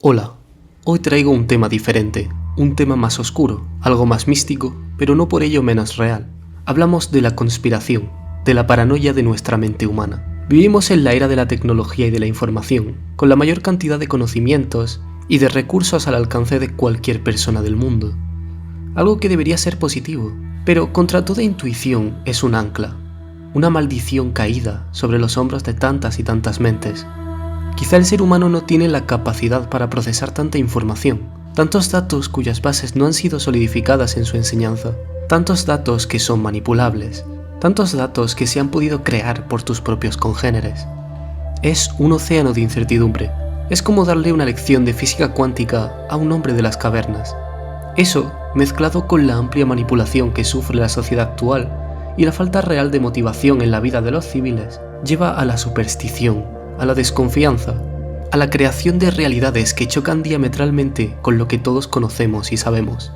Hola, hoy traigo un tema diferente, un tema más oscuro, algo más místico, pero no por ello menos real. Hablamos de la conspiración, de la paranoia de nuestra mente humana. Vivimos en la era de la tecnología y de la información, con la mayor cantidad de conocimientos y de recursos al alcance de cualquier persona del mundo. Algo que debería ser positivo, pero contra toda intuición es un ancla, una maldición caída sobre los hombros de tantas y tantas mentes. Quizá el ser humano no tiene la capacidad para procesar tanta información, tantos datos cuyas bases no han sido solidificadas en su enseñanza, tantos datos que son manipulables, tantos datos que se han podido crear por tus propios congéneres. Es un océano de incertidumbre. Es como darle una lección de física cuántica a un hombre de las cavernas. Eso, mezclado con la amplia manipulación que sufre la sociedad actual y la falta real de motivación en la vida de los civiles, lleva a la superstición, a la desconfianza, a la creación de realidades que chocan diametralmente con lo que todos conocemos y sabemos.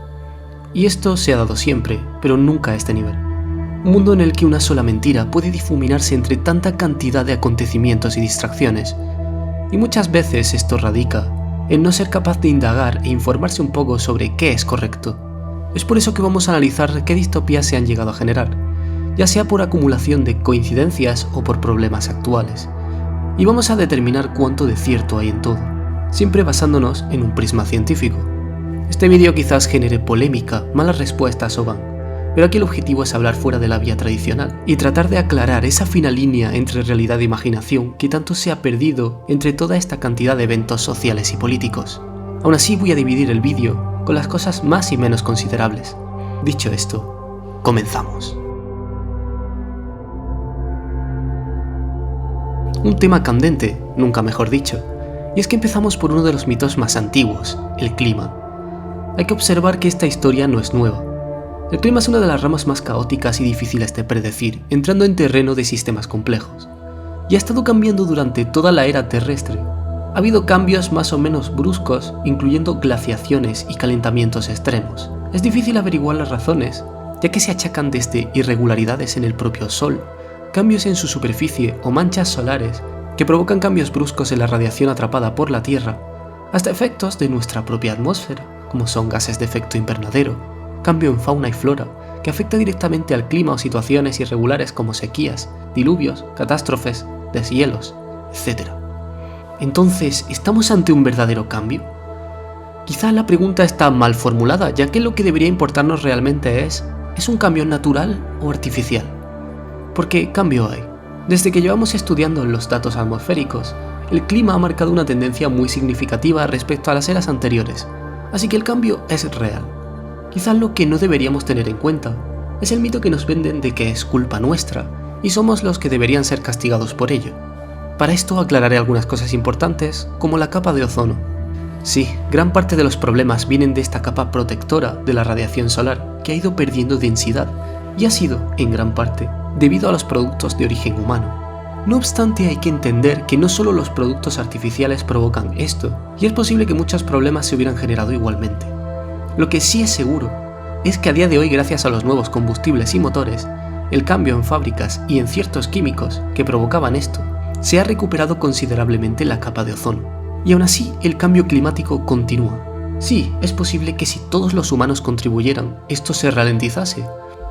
Y esto se ha dado siempre, pero nunca a este nivel. Un mundo en el que una sola mentira puede difuminarse entre tanta cantidad de acontecimientos y distracciones. Y muchas veces esto radica en no ser capaz de indagar e informarse un poco sobre qué es correcto. Es por eso que vamos a analizar qué distopías se han llegado a generar, ya sea por acumulación de coincidencias o por problemas actuales. Y vamos a determinar cuánto de cierto hay en todo, siempre basándonos en un prisma científico. Este vídeo quizás genere polémica, malas respuestas o ban, pero aquí el objetivo es hablar fuera de la vía tradicional y tratar de aclarar esa fina línea entre realidad e imaginación que tanto se ha perdido entre toda esta cantidad de eventos sociales y políticos. Aún así voy a dividir el vídeo con las cosas más y menos considerables. Dicho esto, comenzamos. Un tema candente, nunca mejor dicho, y es que empezamos por uno de los mitos más antiguos, el clima. Hay que observar que esta historia no es nueva. El clima es una de las ramas más caóticas y difíciles de predecir, entrando en terreno de sistemas complejos. Y ha estado cambiando durante toda la era terrestre. Ha habido cambios más o menos bruscos, incluyendo glaciaciones y calentamientos extremos. Es difícil averiguar las razones, ya que se achacan desde irregularidades en el propio Sol, cambios en su superficie o manchas solares que provocan cambios bruscos en la radiación atrapada por la Tierra, hasta efectos de nuestra propia atmósfera, como son gases de efecto invernadero, cambio en fauna y flora, que afecta directamente al clima o situaciones irregulares como sequías, diluvios, catástrofes, deshielos, etc. Entonces, ¿estamos ante un verdadero cambio? Quizá la pregunta está mal formulada, ya que lo que debería importarnos realmente ¿es un cambio natural o artificial? Porque cambio hay. Desde que llevamos estudiando los datos atmosféricos, el clima ha marcado una tendencia muy significativa respecto a las eras anteriores, así que el cambio es real. Quizás lo que no deberíamos tener en cuenta es el mito que nos venden de que es culpa nuestra y somos los que deberían ser castigados por ello. Para esto aclararé algunas cosas importantes, como la capa de ozono. Sí, gran parte de los problemas vienen de esta capa protectora de la radiación solar, que ha ido perdiendo densidad y ha sido, en gran parte, debido a los productos de origen humano. No obstante, hay que entender que no solo los productos artificiales provocan esto, y es posible que muchos problemas se hubieran generado igualmente. Lo que sí es seguro es que a día de hoy, gracias a los nuevos combustibles y motores, el cambio en fábricas y en ciertos químicos que provocaban esto, se ha recuperado considerablemente la capa de ozono. Y aún así, el cambio climático continúa. Sí, es posible que si todos los humanos contribuyeran, esto se ralentizase.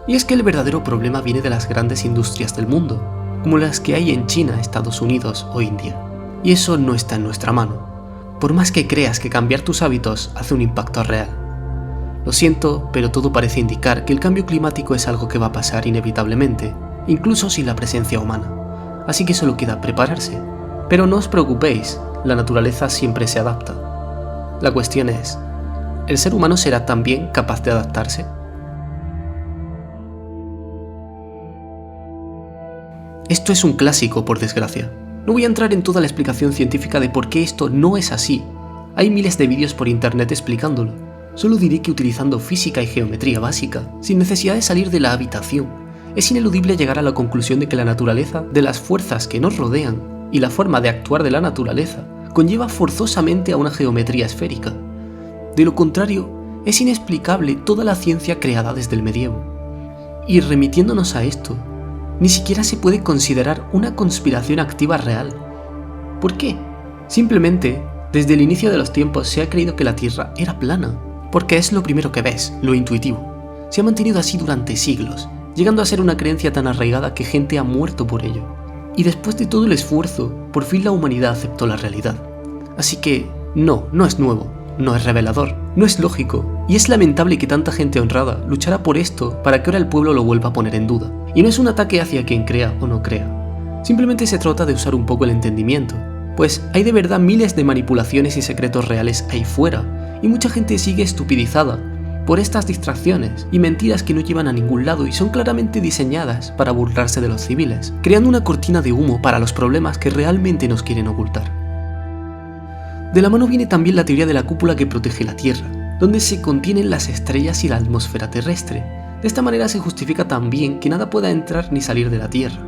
Y es que el verdadero problema viene de las grandes industrias del mundo, como las que hay en China, Estados Unidos o India. Y eso no está en nuestra mano, por más que creas que cambiar tus hábitos hace un impacto real. Lo siento, pero todo parece indicar que el cambio climático es algo que va a pasar inevitablemente, incluso sin la presencia humana. Así que solo queda prepararse. Pero no os preocupéis, la naturaleza siempre se adapta. La cuestión es, ¿el ser humano será también capaz de adaptarse? Esto es un clásico, por desgracia. No voy a entrar en toda la explicación científica de por qué esto no es así. Hay miles de vídeos por internet explicándolo. Solo diré que utilizando física y geometría básica, sin necesidad de salir de la habitación, es ineludible llegar a la conclusión de que la naturaleza de las fuerzas que nos rodean y la forma de actuar de la naturaleza conlleva forzosamente a una geometría esférica. De lo contrario, es inexplicable toda la ciencia creada desde el medievo. Y remitiéndonos a esto, ni siquiera se puede considerar una conspiración activa real. ¿Por qué? Simplemente Desde el inicio de los tiempos se ha creído que la Tierra era plana, porque es lo primero que ves, lo intuitivo. Se ha mantenido así durante siglos, llegando a ser una creencia tan arraigada que gente ha muerto por ello. Y después de todo el esfuerzo, por fin la humanidad aceptó la realidad. Así que, no es nuevo, no es revelador, no es lógico, y es lamentable que tanta gente honrada luchara por esto para que ahora el pueblo lo vuelva a poner en duda. Y no es un ataque hacia quien crea o no crea, simplemente se trata de usar un poco el entendimiento, pues hay de verdad miles de manipulaciones y secretos reales ahí fuera, y mucha gente sigue estupidizada por estas distracciones y mentiras que no llevan a ningún lado y son claramente diseñadas para burlarse de los civiles, creando una cortina de humo para los problemas que realmente nos quieren ocultar. De la mano viene también la teoría de la cúpula que protege la Tierra, donde se contienen las estrellas y la atmósfera terrestre. De esta manera se justifica también que nada pueda entrar ni salir de la Tierra.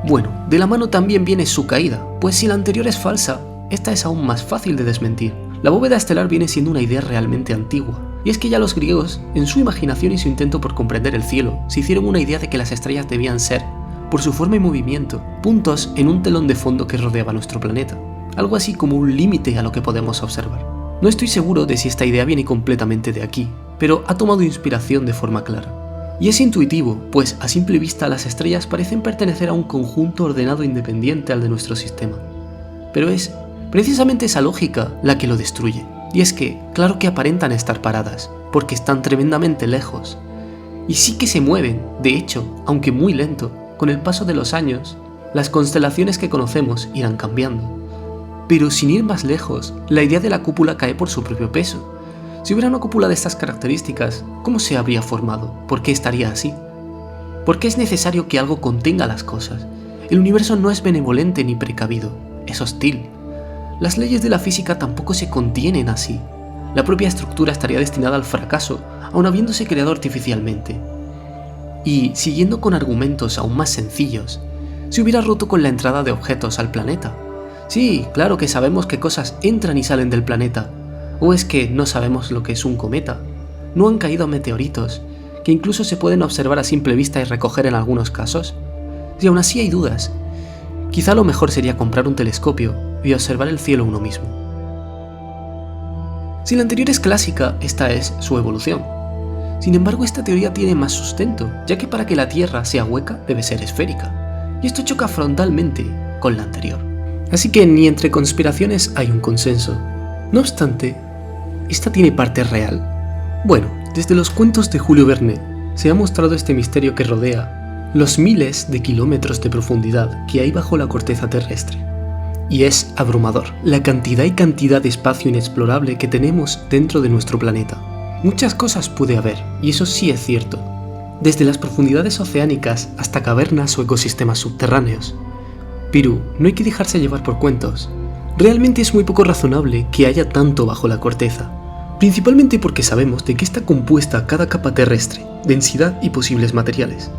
Bueno, de la mano también viene su caída, pues si la anterior es falsa, esta es aún más fácil de desmentir. La bóveda estelar viene siendo una idea realmente antigua, y es que ya los griegos, en su imaginación y su intento por comprender el cielo, se hicieron una idea de que las estrellas debían ser, por su forma y movimiento, puntos en un telón de fondo que rodeaba nuestro planeta, algo así como un límite a lo que podemos observar. No estoy seguro de si esta idea viene completamente de aquí, pero ha tomado inspiración de forma clara. Y es intuitivo, pues a simple vista las estrellas parecen pertenecer a un conjunto ordenado independiente al de nuestro sistema. Pero es precisamente esa lógica la que lo destruye. Y es que, claro que aparentan estar paradas, porque están tremendamente lejos. Y sí que se mueven, de hecho, aunque muy lento, con el paso de los años, las constelaciones que conocemos irán cambiando. Pero sin ir más lejos, la idea de la cúpula cae por su propio peso. Si hubiera una cúpula de estas características, ¿cómo se habría formado? ¿Por qué estaría así? ¿Por qué es necesario que algo contenga las cosas? El universo no es benevolente ni precavido, es hostil. Las leyes de la física tampoco se contienen así. La propia estructura estaría destinada al fracaso, aun habiéndose creado artificialmente. Y, siguiendo con argumentos aún más sencillos, se hubiera roto con la entrada de objetos al planeta. Sí, claro que sabemos qué cosas entran y salen del planeta. ¿O es que no sabemos lo que es un cometa? ¿No han caído meteoritos, que incluso se pueden observar a simple vista y recoger en algunos casos? Si aún así hay dudas, quizá lo mejor sería comprar un telescopio y observar el cielo uno mismo. Si la anterior es clásica, esta es su evolución. Sin embargo, esta teoría tiene más sustento, ya que para que la Tierra sea hueca debe ser esférica, y esto choca frontalmente con la anterior. Así que ni entre conspiraciones hay un consenso. No obstante, esta tiene parte real. Bueno, desde los cuentos de Julio Verne se ha mostrado este misterio que rodea los miles de kilómetros de profundidad que hay bajo la corteza terrestre. Y es abrumador la cantidad y cantidad de espacio inexplorable que tenemos dentro de nuestro planeta. Muchas cosas puede haber, y eso sí es cierto, desde las profundidades oceánicas hasta cavernas o ecosistemas subterráneos. Pero no hay que dejarse llevar por cuentos. Realmente es muy poco razonable que haya tanto bajo la corteza, principalmente porque sabemos de qué está compuesta cada capa terrestre, densidad y posibles materiales.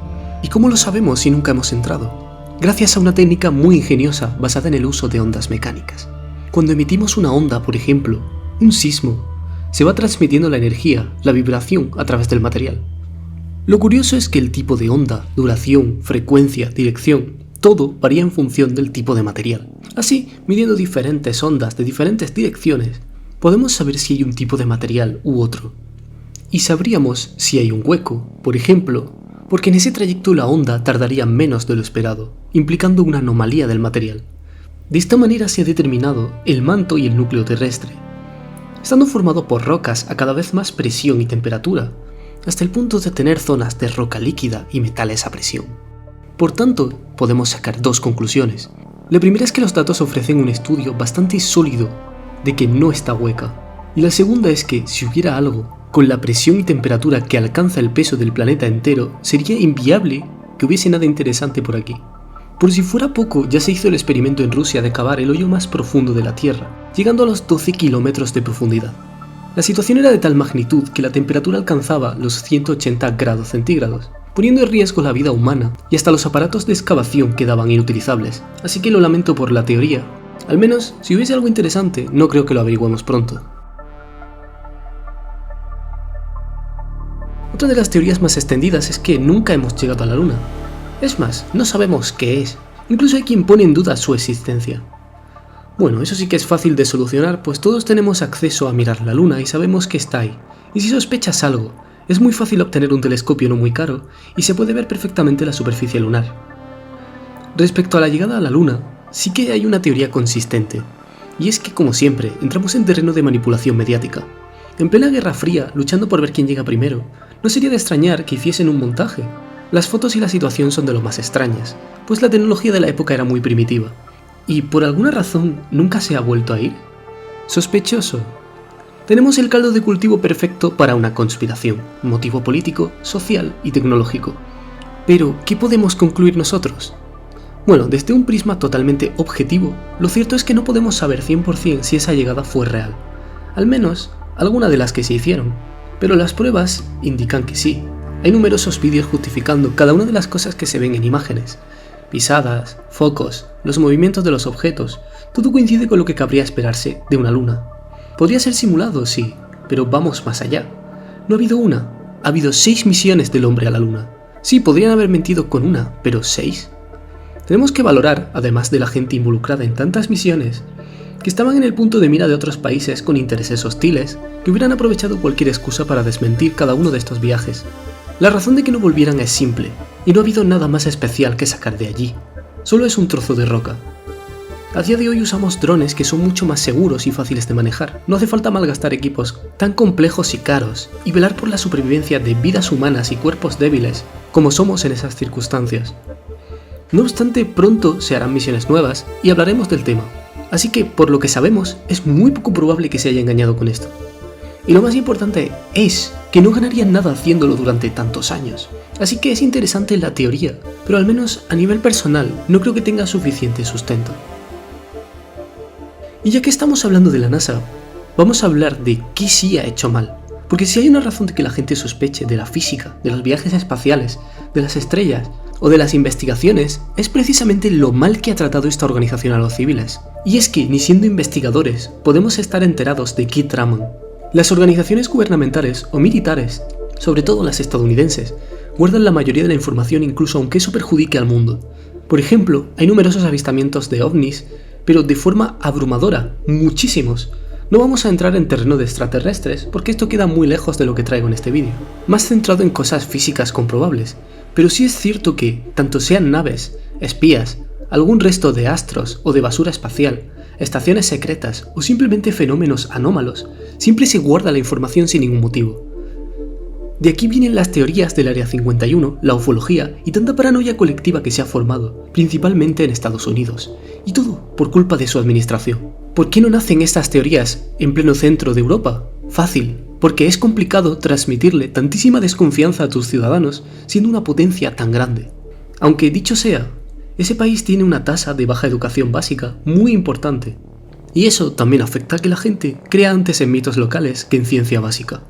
¿Y cómo lo sabemos si nunca hemos entrado? Gracias a una técnica muy ingeniosa basada en el uso de ondas mecánicas. Cuando emitimos una onda, por ejemplo, un sismo, se va transmitiendo la energía, la vibración a través del material. Lo curioso es que el tipo de onda, duración, frecuencia, dirección, todo varía en función del tipo de material. Así, midiendo diferentes ondas de diferentes direcciones, podemos saber si hay un tipo de material u otro. Y sabríamos si hay un hueco, por ejemplo, porque en ese trayecto la onda tardaría menos de lo esperado, implicando una anomalía del material. De esta manera se ha determinado el manto y el núcleo terrestre, estando formado por rocas a cada vez más presión y temperatura, hasta el punto de tener zonas de roca líquida y metales a presión. Por tanto, podemos sacar dos conclusiones. La primera es que los datos ofrecen un estudio bastante sólido de que no está hueca, y la segunda es que si hubiera algo con la presión y temperatura que alcanza el peso del planeta entero, sería inviable que hubiese nada interesante por aquí. Por si fuera poco, ya se hizo el experimento en Rusia de cavar el hoyo más profundo de la Tierra, llegando a los 12 kilómetros de profundidad. La situación era de tal magnitud que la temperatura alcanzaba los 180 grados centígrados, poniendo en riesgo la vida humana, y hasta los aparatos de excavación quedaban inutilizables. Así que lo lamento por la teoría. Al menos, si hubiese algo interesante, no creo que lo averiguemos pronto. Otra de las teorías más extendidas es que nunca hemos llegado a la Luna. Es más, no sabemos qué es. Incluso hay quien pone en duda su existencia. Bueno, eso sí que es fácil de solucionar, pues todos tenemos acceso a mirar la luna y sabemos que está ahí. Y si sospechas algo, es muy fácil obtener un telescopio no muy caro y se puede ver perfectamente la superficie lunar. Respecto a la llegada a la luna, sí que hay una teoría consistente, y es que, como siempre, entramos en terreno de manipulación mediática. En plena Guerra Fría, luchando por ver quién llega primero, no sería de extrañar que hiciesen un montaje. Las fotos y la situación son de lo más extrañas, pues la tecnología de la época era muy primitiva. ¿Y por alguna razón nunca se ha vuelto a ir? Sospechoso. Tenemos el caldo de cultivo perfecto para una conspiración, motivo político, social y tecnológico. Pero, ¿qué podemos concluir nosotros? Bueno, desde un prisma totalmente objetivo, lo cierto es que no podemos saber 100% si esa llegada fue real. Al menos, alguna de las que se hicieron. Pero las pruebas indican que sí. Hay numerosos vídeos justificando cada una de las cosas que se ven en imágenes. Pisadas, focos, los movimientos de los objetos, todo coincide con lo que cabría esperarse de una luna. Podría ser simulado, sí, pero vamos más allá. No ha habido una, ha habido 6 misiones del hombre a la luna. Sí, podrían haber mentido con una, pero 6. Tenemos que valorar, además de la gente involucrada en tantas misiones, que estaban en el punto de mira de otros países con intereses hostiles que hubieran aprovechado cualquier excusa para desmentir cada uno de estos viajes. La razón de que no volvieran es simple, y no ha habido nada más especial que sacar de allí. Solo es un trozo de roca. A día de hoy usamos drones que son mucho más seguros y fáciles de manejar. No hace falta malgastar equipos tan complejos y caros, y velar por la supervivencia de vidas humanas y cuerpos débiles, como somos en esas circunstancias. No obstante, pronto se harán misiones nuevas y hablaremos del tema. Así que, por lo que sabemos, es muy poco probable que se haya engañado con esto. Y lo más importante es que no ganarían nada haciéndolo durante tantos años. Así que es interesante la teoría, pero al menos a nivel personal no creo que tenga suficiente sustento. Y ya que estamos hablando de la NASA, vamos a hablar de qué sí ha hecho mal. Porque si hay una razón de que la gente sospeche de la física, de los viajes espaciales, de las estrellas o de las investigaciones, es precisamente lo mal que ha tratado esta organización a los civiles. Y es que, ni siendo investigadores, podemos estar enterados de qué traman. Las organizaciones gubernamentales o militares, sobre todo las estadounidenses, guardan la mayoría de la información incluso aunque eso perjudique al mundo. Por ejemplo, hay numerosos avistamientos de ovnis, pero de forma abrumadora, muchísimos. No vamos a entrar en terreno de extraterrestres, porque esto queda muy lejos de lo que traigo en este vídeo, más centrado en cosas físicas comprobables, pero sí es cierto que, tanto sean naves, espías, algún resto de astros o de basura espacial, estaciones secretas o simplemente fenómenos anómalos, siempre se guarda la información sin ningún motivo. De aquí vienen las teorías del Área 51, la ufología y tanta paranoia colectiva que se ha formado, principalmente en Estados Unidos, y todo por culpa de su administración. ¿Por qué no nacen estas teorías en pleno centro de Europa? Fácil, porque es complicado transmitirle tantísima desconfianza a tus ciudadanos siendo una potencia tan grande. Aunque dicho sea, ese país tiene una tasa de baja educación básica muy importante, y eso también afecta a que la gente crea antes en mitos locales que en ciencia básica.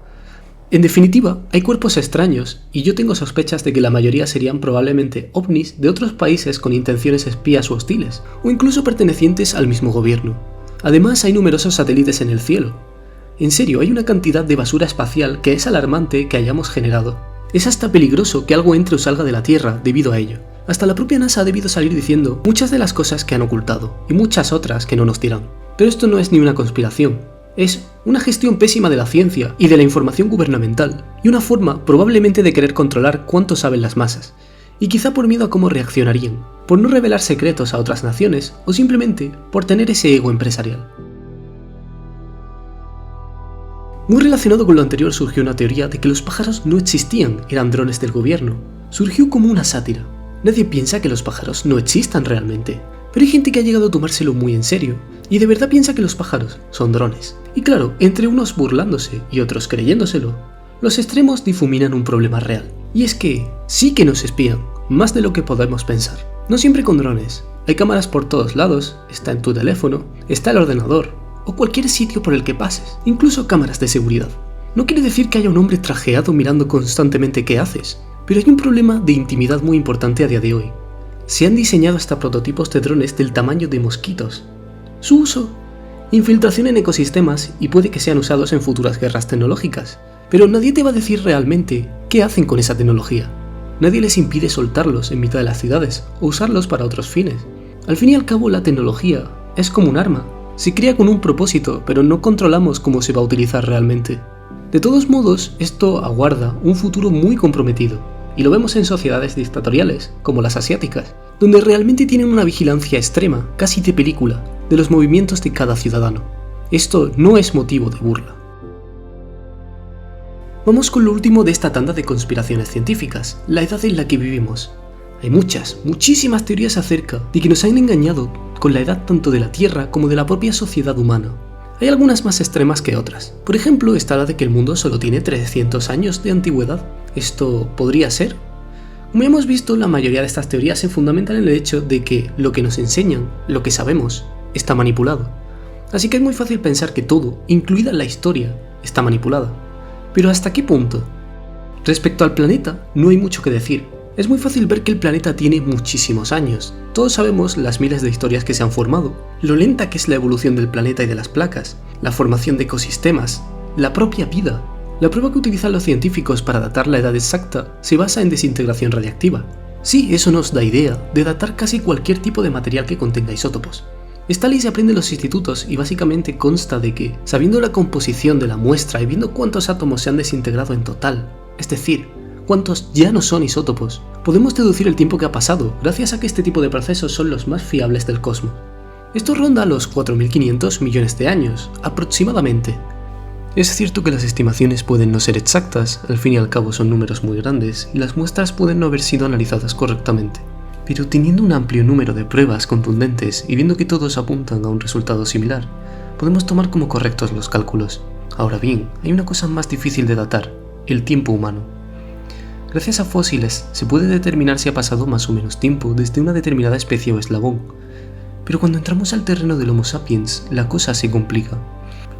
En definitiva, hay cuerpos extraños, y yo tengo sospechas de que la mayoría serían probablemente ovnis de otros países con intenciones espías o hostiles, o incluso pertenecientes al mismo gobierno. Además, hay numerosos satélites en el cielo. En serio, hay una cantidad de basura espacial que es alarmante que hayamos generado. Es hasta peligroso que algo entre o salga de la Tierra debido a ello. Hasta la propia NASA ha debido salir diciendo muchas de las cosas que han ocultado, y muchas otras que no nos dirán. Pero esto no es ni una conspiración. Es una gestión pésima de la ciencia y de la información gubernamental, y una forma probablemente de querer controlar cuánto saben las masas, y quizá por miedo a cómo reaccionarían, por no revelar secretos a otras naciones o simplemente por tener ese ego empresarial. Muy relacionado con lo anterior surgió una teoría de que los pájaros no existían, eran drones del gobierno. Surgió como una sátira. Nadie piensa que los pájaros no existan realmente, pero hay gente que ha llegado a tomárselo muy en serio, y de verdad piensa que los pájaros son drones. Y claro, entre unos burlándose y otros creyéndoselo, los extremos difuminan un problema real. Y es que sí que nos espían, más de lo que podemos pensar. No siempre con drones, hay cámaras por todos lados, está en tu teléfono, está el ordenador, o cualquier sitio por el que pases, incluso cámaras de seguridad. No quiere decir que haya un hombre trajeado mirando constantemente qué haces, pero hay un problema de intimidad muy importante a día de hoy. Se han diseñado hasta prototipos de drones del tamaño de mosquitos. Su uso, infiltración en ecosistemas y puede que sean usados en futuras guerras tecnológicas, pero nadie te va a decir realmente qué hacen con esa tecnología. Nadie les impide soltarlos en mitad de las ciudades o usarlos para otros fines. Al fin y al cabo, la tecnología es como un arma, Se crea con un propósito, pero no controlamos cómo se va a utilizar realmente. De todos modos, esto aguarda un futuro muy comprometido, y lo vemos en sociedades dictatoriales, como las asiáticas, donde realmente tienen una vigilancia extrema, casi de película, de los movimientos de cada ciudadano. Esto no es motivo de burla. Vamos con lo último de esta tanda de conspiraciones científicas, la edad en la que vivimos. Hay muchísimas teorías acerca de que nos han engañado con la edad tanto de la Tierra como de la propia sociedad humana. Hay algunas más extremas que otras. Por ejemplo, está la de que el mundo solo tiene 300 años de antigüedad. ¿Esto podría ser? Como ya hemos visto, la mayoría de estas teorías se fundamentan en el hecho de que lo que nos enseñan, lo que sabemos, está manipulado. Así que es muy fácil pensar que todo, incluida la historia, está manipulada. Pero ¿hasta qué punto? Respecto al planeta, no hay mucho que decir. Es muy fácil ver que el planeta tiene muchísimos años. Todos sabemos las miles de historias que se han formado, lo lenta que es la evolución del planeta y de las placas, la formación de ecosistemas, la propia vida. La prueba que utilizan los científicos para datar la edad exacta se basa en desintegración radiactiva. Sí, eso nos da idea de datar casi cualquier tipo de material que contenga isótopos. Esta ley se aprende en los institutos y básicamente consta de que, sabiendo la composición de la muestra y viendo cuántos átomos se han desintegrado en total, es decir, cuántos ya no son isótopos, podemos deducir el tiempo que ha pasado gracias a que este tipo de procesos son los más fiables del cosmos. Esto ronda los 4.500 millones de años, aproximadamente. Es cierto que las estimaciones pueden no ser exactas, al fin y al cabo son números muy grandes y las muestras pueden no haber sido analizadas correctamente. Pero teniendo un amplio número de pruebas contundentes y viendo que todos apuntan a un resultado similar, podemos tomar como correctos los cálculos. Ahora bien, hay una cosa más difícil de datar, el tiempo humano. Gracias a fósiles se puede determinar si ha pasado más o menos tiempo desde una determinada especie o eslabón. Pero cuando entramos al terreno del Homo sapiens, la cosa se complica.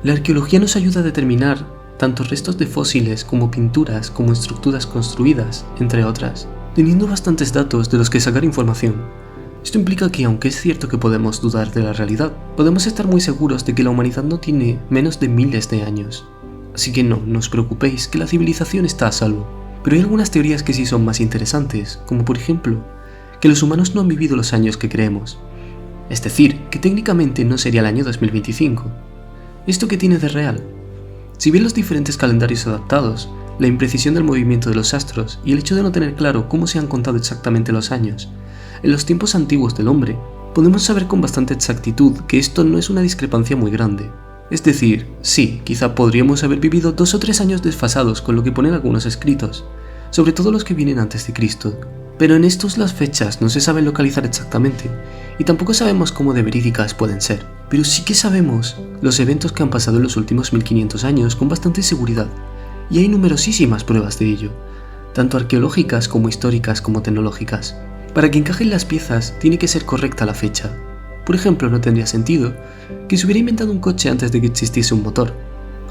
La arqueología nos ayuda a determinar tanto restos de fósiles como pinturas como estructuras construidas, entre otras, teniendo bastantes datos de los que sacar información. Esto implica que, aunque es cierto que podemos dudar de la realidad, podemos estar muy seguros de que la humanidad no tiene menos de miles de años. Así que no os preocupéis, que la civilización está a salvo. Pero hay algunas teorías que sí son más interesantes, como por ejemplo, que los humanos no han vivido los años que creemos. Es decir, que técnicamente no sería el año 2025. ¿Esto qué tiene de real? Si bien los diferentes calendarios adaptados, la imprecisión del movimiento de los astros y el hecho de no tener claro cómo se han contado exactamente los años, en los tiempos antiguos del hombre, podemos saber con bastante exactitud que esto no es una discrepancia muy grande. Es decir, sí, quizá podríamos haber vivido 2 o 3 años desfasados con lo que ponen algunos escritos, sobre todo los que vienen antes de Cristo, pero en estos las fechas no se saben localizar exactamente, y tampoco sabemos cómo de verídicas pueden ser, pero sí que sabemos los eventos que han pasado en los últimos 1500 años con bastante seguridad, y hay numerosísimas pruebas de ello, tanto arqueológicas como históricas como tecnológicas. Para que encajen las piezas tiene que ser correcta la fecha. Por ejemplo, no tendría sentido que se hubiera inventado un coche antes de que existiese un motor.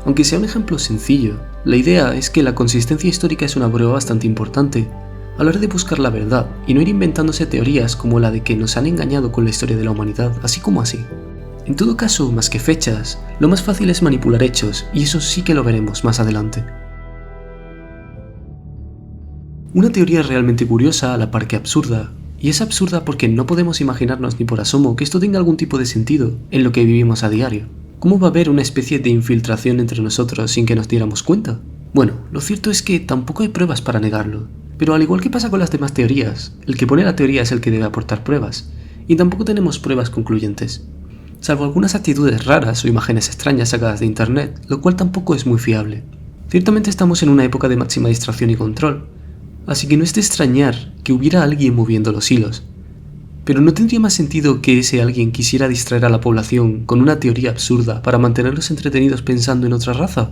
Aunque sea un ejemplo sencillo, la idea es que la consistencia histórica es una prueba bastante importante a la hora de buscar la verdad y no ir inventándose teorías como la de que nos han engañado con la historia de la humanidad, así como así. En todo caso, más que fechas, lo más fácil es manipular hechos, y eso sí que lo veremos más adelante. Una teoría realmente curiosa a la par que absurda, y es absurda porque no podemos imaginarnos ni por asomo que esto tenga algún tipo de sentido en lo que vivimos a diario. ¿Cómo va a haber una especie de infiltración entre nosotros sin que nos diéramos cuenta? Bueno, lo cierto es que tampoco hay pruebas para negarlo, pero al igual que pasa con las demás teorías, el que pone la teoría es el que debe aportar pruebas, y tampoco tenemos pruebas concluyentes, salvo algunas actitudes raras o imágenes extrañas sacadas de internet, lo cual tampoco es muy fiable. Ciertamente estamos en una época de máxima distracción y control, así que no es de extrañar que hubiera alguien moviendo los hilos. Pero ¿no tendría más sentido que ese alguien quisiera distraer a la población con una teoría absurda para mantenerlos entretenidos pensando en otra raza?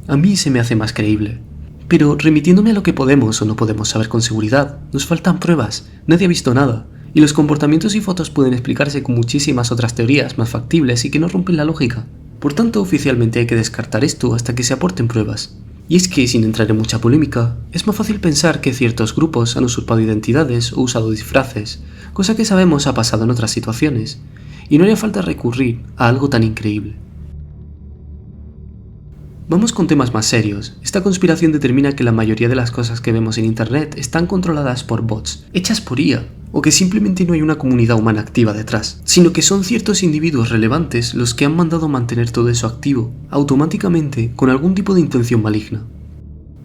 A mí se me hace más creíble. Pero remitiéndome a lo que podemos o no podemos saber con seguridad, nos faltan pruebas, nadie ha visto nada, y los comportamientos y fotos pueden explicarse con muchísimas otras teorías más factibles y que no rompen la lógica. Por tanto, oficialmente hay que descartar esto hasta que se aporten pruebas. Y es que, sin entrar en mucha polémica, es más fácil pensar que ciertos grupos han usurpado identidades o usado disfraces, cosa que sabemos ha pasado en otras situaciones, y no haría falta recurrir a algo tan increíble. Vamos con temas más serios. Esta conspiración determina que la mayoría de las cosas que vemos en internet están controladas por bots, hechas por IA, o que simplemente no hay una comunidad humana activa detrás, sino que son ciertos individuos relevantes los que han mandado mantener todo eso activo, automáticamente, con algún tipo de intención maligna.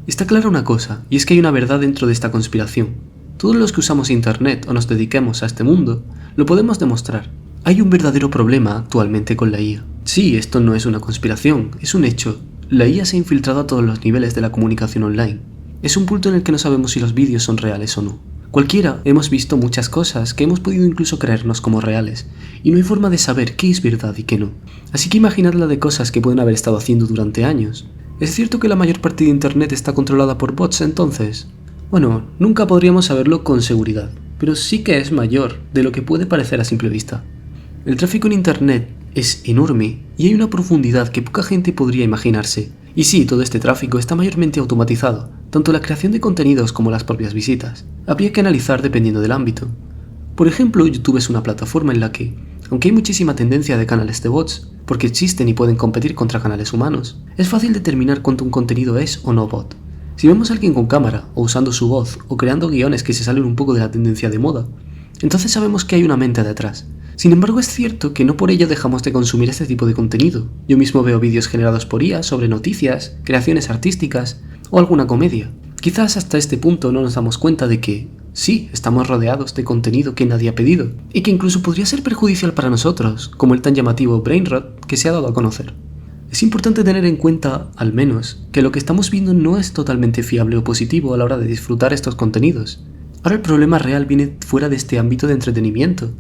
Está clara una cosa, y es que hay una verdad dentro de esta conspiración. Todos los que usamos internet o nos dediquemos a este mundo, lo podemos demostrar. Hay un verdadero problema actualmente con la IA. Sí, esto no es una conspiración, es un hecho. La IA se ha infiltrado a todos los niveles de la comunicación online. Es un punto en el que no sabemos si los vídeos son reales o no. Cualquiera hemos visto muchas cosas que hemos podido incluso creernos como reales, y no hay forma de saber qué es verdad y qué no. Así que imaginad la de cosas que pueden haber estado haciendo durante años. ¿Es cierto que la mayor parte de internet está controlada por bots entonces? Bueno, nunca podríamos saberlo con seguridad, pero sí que es mayor de lo que puede parecer a simple vista. El tráfico en internet es enorme y hay una profundidad que poca gente podría imaginarse. Y sí, todo este tráfico está mayormente automatizado, tanto la creación de contenidos como las propias visitas. Habría que analizar dependiendo del ámbito. Por ejemplo, YouTube es una plataforma en la que, aunque hay muchísima tendencia de canales de bots, porque existen y pueden competir contra canales humanos, es fácil determinar cuánto un contenido es o no bot. Si vemos a alguien con cámara, o usando su voz, o creando guiones que se salen un poco de la tendencia de moda, entonces sabemos que hay una mente detrás. Sin embargo, es cierto que no por ello dejamos de consumir este tipo de contenido. Yo mismo veo vídeos generados por IA sobre noticias, creaciones artísticas o alguna comedia. Quizás hasta este punto no nos damos cuenta de que, sí, estamos rodeados de contenido que nadie ha pedido, y que incluso podría ser perjudicial para nosotros, como el tan llamativo brain rot que se ha dado a conocer. Es importante tener en cuenta, al menos, que lo que estamos viendo no es totalmente fiable o positivo a la hora de disfrutar estos contenidos. Ahora el problema real viene fuera de este ámbito de entretenimiento,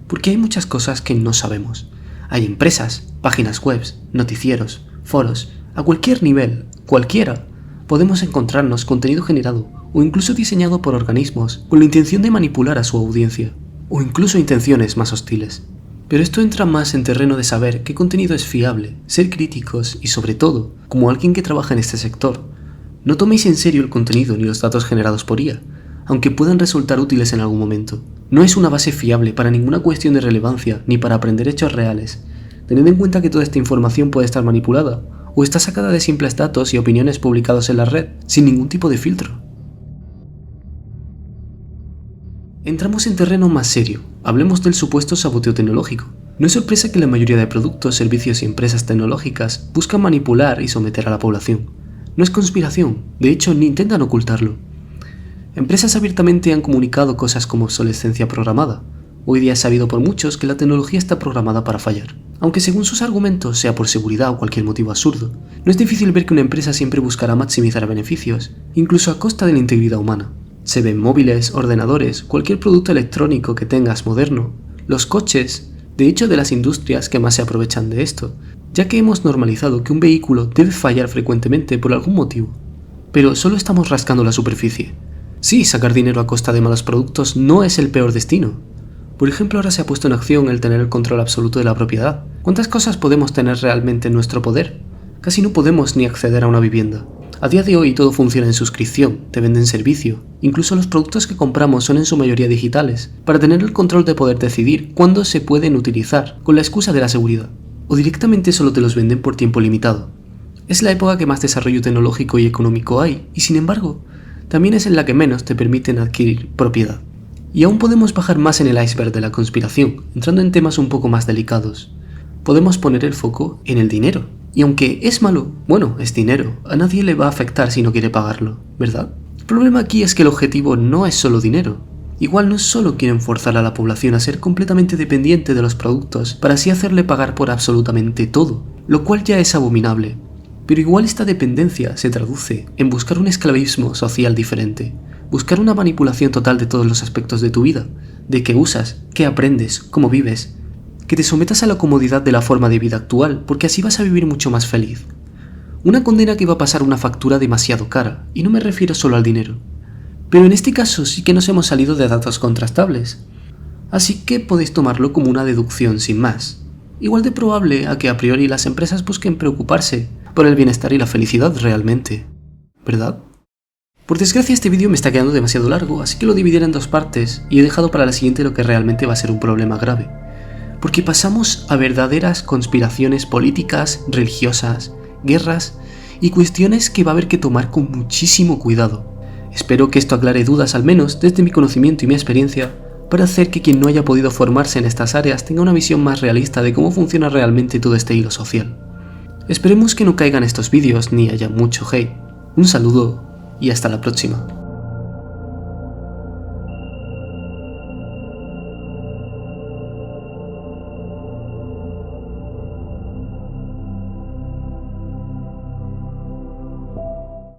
porque hay muchas cosas que no sabemos. Hay empresas, páginas web, noticieros, foros, a cualquier nivel, cualquiera, podemos encontrarnos contenido generado o incluso diseñado por organismos con la intención de manipular a su audiencia, o incluso intenciones más hostiles. Pero esto entra más en terreno de saber qué contenido es fiable, ser críticos y sobre todo, como alguien que trabaja en este sector, no toméis en serio el contenido ni los datos generados por IA, aunque puedan resultar útiles en algún momento. No es una base fiable para ninguna cuestión de relevancia ni para aprender hechos reales. Tened en cuenta que toda esta información puede estar manipulada o está sacada de simples datos y opiniones publicados en la red, sin ningún tipo de filtro. Entramos en terreno más serio. Hablemos del supuesto saboteo tecnológico. No es sorpresa que la mayoría de productos, servicios y empresas tecnológicas buscan manipular y someter a la población. No es conspiración, de hecho ni intentan ocultarlo. Empresas abiertamente han comunicado cosas como obsolescencia programada. Hoy día es sabido por muchos que la tecnología está programada para fallar. Aunque según sus argumentos, sea por seguridad o cualquier motivo absurdo, no es difícil ver que una empresa siempre buscará maximizar beneficios, incluso a costa de la integridad humana. Se ven móviles, ordenadores, cualquier producto electrónico que tengas moderno, los coches, de hecho de las industrias que más se aprovechan de esto, ya que hemos normalizado que un vehículo debe fallar frecuentemente por algún motivo. Pero solo estamos rascando la superficie. Sí, sacar dinero a costa de malos productos no es el peor destino. Por ejemplo, ahora se ha puesto en acción el tener el control absoluto de la propiedad. ¿Cuántas cosas podemos tener realmente en nuestro poder? Casi no podemos ni acceder a una vivienda. A día de hoy todo funciona en suscripción, te venden servicio. Incluso los productos que compramos son en su mayoría digitales, para tener el control de poder decidir cuándo se pueden utilizar, con la excusa de la seguridad. O directamente solo te los venden por tiempo limitado. Es la época que más desarrollo tecnológico y económico hay, y sin embargo, también es en la que menos te permiten adquirir propiedad. Y aún podemos bajar más en el iceberg de la conspiración, entrando en temas un poco más delicados. Podemos poner el foco en el dinero. Y aunque es malo, bueno, es dinero, a nadie le va a afectar si no quiere pagarlo, ¿verdad? El problema aquí es que el objetivo no es solo dinero. Igual no solo quieren forzar a la población a ser completamente dependiente de los productos para así hacerle pagar por absolutamente todo, lo cual ya es abominable. Pero igual esta dependencia se traduce en buscar un esclavismo social diferente, buscar una manipulación total de todos los aspectos de tu vida, de qué usas, qué aprendes, cómo vives, que te sometas a la comodidad de la forma de vida actual, porque así vas a vivir mucho más feliz. Una condena que va a pasar una factura demasiado cara, y no me refiero solo al dinero. Pero en este caso sí que nos hemos salido de datos contrastables, así que podéis tomarlo como una deducción sin más. Igual de probable a que a priori las empresas busquen preocuparse por el bienestar y la felicidad realmente, ¿verdad? Por desgracia este vídeo me está quedando demasiado largo, así que lo dividiré en dos partes y he dejado para la siguiente lo que realmente va a ser un problema grave. Porque pasamos a verdaderas conspiraciones políticas, religiosas, guerras y cuestiones que va a haber que tomar con muchísimo cuidado. Espero que esto aclare dudas, al menos desde mi conocimiento y mi experiencia, para hacer que quien no haya podido formarse en estas áreas tenga una visión más realista de cómo funciona realmente todo este hilo social. Esperemos que no caigan estos vídeos ni haya mucho hate. Un saludo y hasta la próxima.